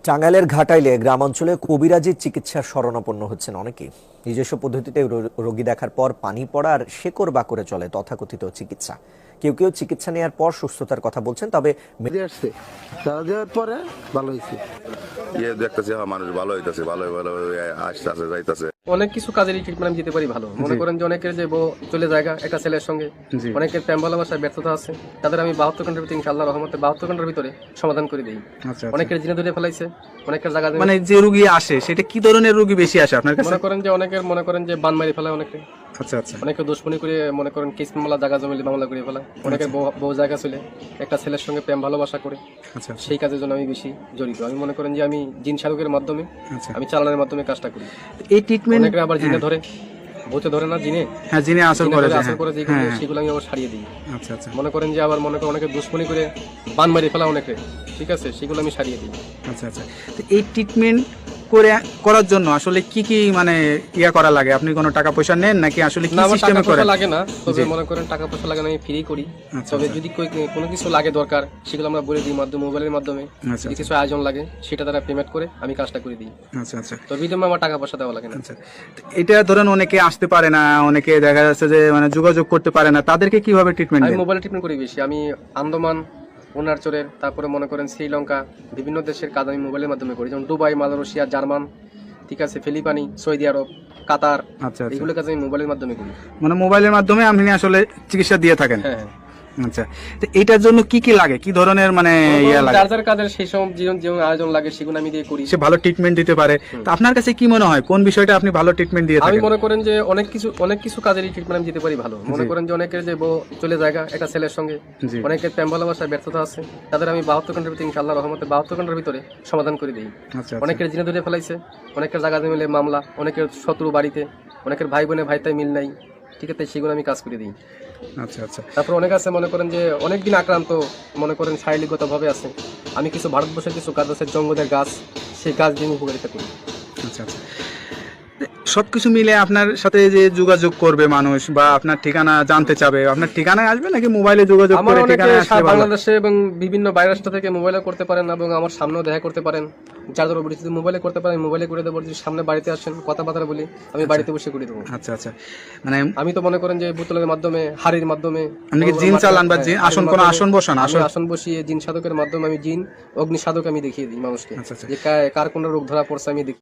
টাঙ্গাইলের ঘাটাইলে গ্রামাঞ্চলে কবিরাজির চিকিৎসার শরণাপন্ন হচ্ছেন অনেকেই। নিজস্ব পদ্ধতিতে রোগী দেখার পর পানি পড়া আর শেকড় বাকড়ে চলে তথাকথিত চিকিৎসা। কেউ কেউ চিকিৎসা নেওয়ার পর সুস্থতার কথা বলছেন, তবে আসছে তারা দেওয়ার পরে ভালো হয়েছে। দেখতেছি মানুষ ভালো হইতাছে, ভালো ভালো আসতেছে যাইতাছে। অনেক কিছু কাজেরই ট্রিটমেন্ট দিতে পারি ভালো। মনে করেন যে অনেকের যে বউ চলে জায়গা একটা ছেলের সঙ্গে, অনেকের প্রেম ভালোবাসায় ব্যর্থতা আছে, তাদের আমি 72 ঘন্টার ভিতরে ইনশাআল্লাহ রহমতে 72 ঘন্টার ভিতরে সমাধান করে দিই। অনেকের জিনে ধরে ফেলাইছে, অনেকের জায়গা মানে যে রোগী আসে সেটা কি ধরনের রোগী বেশি আসে আপনার কাছে? মনে করেন যে বান মারি ফেলায় অনেকে। আচ্ছা আচ্ছা। অনেকে দুশ্মনী করে মনে করেন কেস মামলা জায়গা জমিলে মামলা করে ফেলায়। অনেকের বউ জায়গা চলে একটা ছেলের সঙ্গে প্রেম ভালোবাসা করে। আচ্ছা, সেই কাজের জন্য আমি বেশি জড়িত। আমি মনে করেন যে আমি জিন সাধকের মাধ্যমে, আচ্ছা, আমি চালানোর মাধ্যমে কাজটা করি। এই ট্রিটমেন্ট অনেকে আবার জিনে ধরে, ভূতে ধরে না জিনে, হ্যাঁ জিনে আসর করে যেগুলো সেগুলো আমি আবার ছাড়িয়ে দিই। আচ্ছা আচ্ছা। মনে করেন যে আবার অনেকে দুশ্মনী করে বান মারি ফেলা অনেকে, ঠিক আছে, সেগুলো আমি ছাড়িয়ে দিই। আচ্ছা আচ্ছা। তো এই ট্রিটমেন্ট করার জন্য আসলে কি কি মানে করা লাগে? আপনি কোনো টাকা পয়সা নেন নাকি আসলে কি সিস্টেমে করেন? লাগে না, তবে মনে করেন টাকা পয়সা লাগে না, আমি ফ্রি করি। তবে যদি কোনো কিছু লাগে দরকার সেগুলো আমরা বলে দিই মোবাইলের মাধ্যমে। যদি কিছু আয়োজন লাগে সেটা তারা পেমেন্ট করে আমি কাজটা করে দিই। আচ্ছা আচ্ছা। তো বিধমে আমার টাকা পয়সা দেওয়া লাগে না। আচ্ছা, এটা ধরেন অনেকে আসতে পারে না, অনেকে দেখা যাচ্ছে যে মানে যোগাযোগ করতে পারে না, তাদেরকে কিভাবে ট্রিটমেন্ট আমি দেন? মোবাইলে ট্রিটমেন্ট করি বেশি। আমি আন্দামান, অরুণাচলের, তারপরে মনে করেন শ্রীলঙ্কা, বিভিন্ন দেশের কাজ আমি মোবাইলের মাধ্যমে করি, যেমন দুবাই, মালয়েশিয়া, জার্মান, ঠিক আছে, ফিলিপাইন, সৌদি আরব, কাতার। আচ্ছা, এগুলো কাজ আমি মোবাইলের মাধ্যমে করি। মানে মোবাইলের মাধ্যমে আপনি আসলে চিকিৎসা দিয়ে থাকেন? হ্যাঁ। আচ্ছা, তো এটার জন্য কি কি লাগে, কি ধরনের মানে লাগে? যার যার কাজের সেই সব যেমন আয়োজন লাগে সেগুলো আমি দিয়ে করি। সে ভালো ট্রিটমেন্ট দিতে পারে। তো আপনার কাছে কি মনে হয় কোন বিষয়টা আপনি ভালো ট্রিটমেন্ট দিয়ে থাকেন? আমি মনে করেন যে অনেক কিছু কাজেরই ট্রিটমেন্ট আমি দিতে পারি ভালো। মনে করেন যে অনেকের যে বউ চলে জায়গা একটা ছেলের সঙ্গে, অনেকের প্রেম ভালোবাসায় ব্যর্থতা আছে, তাদের আমি 72 ঘন্টার ভিতরে ইনশাআল্লাহ রহমতে 72 ঘন্টার ভিতরে সমাধান করে দিই। আচ্ছা, অনেকের জিনে ধরে ফেলাইছে, অনেকের জায়গা জমিলে মামলা, অনেকের শত্রু বাড়িতে, অনেকের ভাই বোনে ভাইতাই মিল নাই, ঠিক আছে, সেগুলো আমি কাজ করে দিই। আচ্ছা আচ্ছা। তারপর অনেক আছে মনে করেন যে অনেকদিন আক্রান্ত, মনে করেন শারীরিকগত ভাবে আছে, আমি কিছু ভারতবর্ষের কিছু গাছ আছে, জঙ্গলের গাছ, সেই গাছ দিয়ে উপকারিতা করি। আচ্ছা আচ্ছা। সবকিছু মিলে আপনার সাথে যে যোগাযোগ করবে মানুষ বা আপনার ঠিকানা জানতে চাবে, আপনার ঠিকানায় আসবে নাকি মোবাইলে যোগাযোগ করে ঠিকানায় আসলে? বাংলাদেশে এবং বিভিন্ন বাইরের রাষ্ট্র থেকে মোবাইলে করতে পারেন এবং আমার সামনেও দেখা করতে পারেন। যার ধরো যদি মোবাইলে করতে পারেন মোবাইলে করে দেবো, যদি সামনে বাড়িতে আসেন কথাবার্তা বলি আমি বাড়িতে বসে করে দেবো। আচ্ছা আচ্ছা। মানে আমি তো মনে করেন যে বোতলের মাধ্যমে, হাড়ির মাধ্যমে আপনি কি জিন চালান বা জিন আসন কোন আসন বসান? আসন বসিয়ে জিন সাধকের মাধ্যমে আমি জিন অগ্নি সাধক আমি দেখিয়ে দিই মানুষকে, আচ্ছা আচ্ছা। যে কার কোন রোগ ধরা পড়ছে আমি